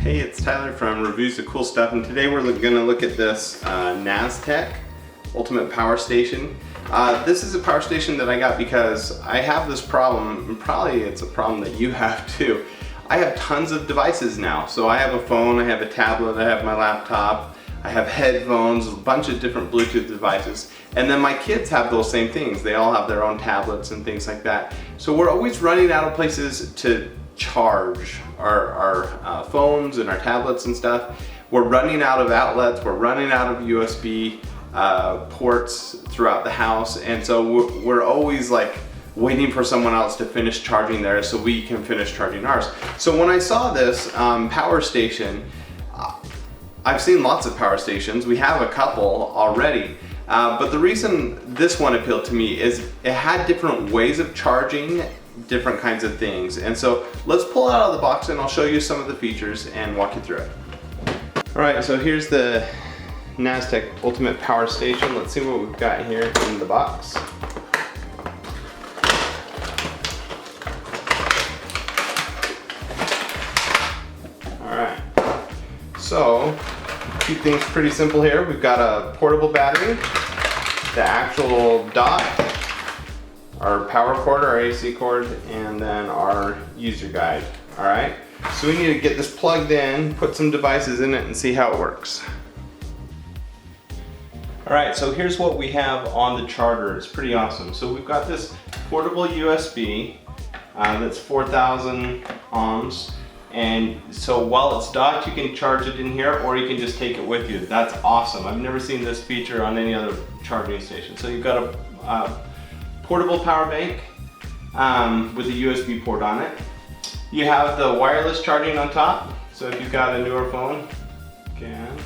Hey, it's Tyler from Reviews of Cool Stuff, and today we're going to look at this Naztech Ultimate Power Station. This is a power station that I got because I have this problem, and probably it's a problem that you have too. I have tons of devices now. So I have a phone, I have a tablet, I have my laptop, I have headphones, a bunch of different Bluetooth devices, and then my kids have those same things. They all have their own tablets and things like that. So we're always running out of places to charge our phones and our tablets and stuff. We're running out of outlets, we're running out of USB ports throughout the house, and so we're always like waiting for someone else to finish charging theirs so we can finish charging ours. So when I saw this power station, I've seen lots of power stations, we have a couple already, but the reason this one appealed to me is it had different ways of charging different kinds of things. And so let's pull it out of the box and I'll show you some of the features and walk you through it. Alright, so here's the Naztech Ultimate Power Station. Let's see what we've got here in the box. Alright, so keep things pretty simple here. We've got a portable battery, the actual dock, our power cord, our AC cord, and then our user guide. All right, so we need to get this plugged in, put some devices in it, and see how it works. All right, so here's what we have on the charger. It's pretty awesome. So we've got this portable USB that's 4,000 ohms. And so while it's docked, you can charge it in here, or you can just take it with you. That's awesome. I've never seen this feature on any other charging station. So you've got a portable power bank with a USB port on it. You have the wireless charging on top. So if you've got a newer phone, you can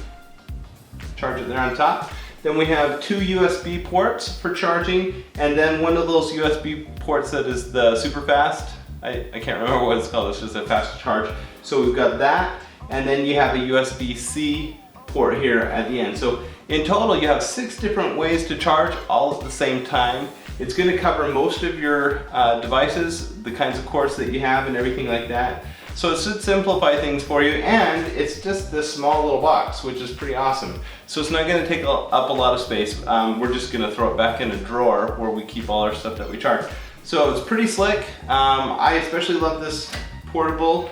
charge it there on top. Then we have two USB ports for charging, and then one of those USB ports that is the super fast. I can't remember what it's called, it's just a fast charge. So we've got that, and then you have a USB-C port here at the end. So in total you have 6 different ways to charge all at the same time. It's going to cover most of your devices, the kinds of cords that you have and everything like that. So it should simplify things for you, and it's just this small little box, which is pretty awesome. So it's not going to take up a lot of space. We're just going to throw it back in a drawer where we keep all our stuff that we charge. So it's pretty slick. I especially love this portable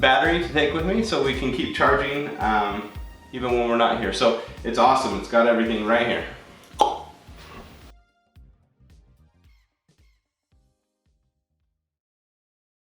battery to take with me so we can keep charging even when we're not here. So it's awesome. It's got everything right here.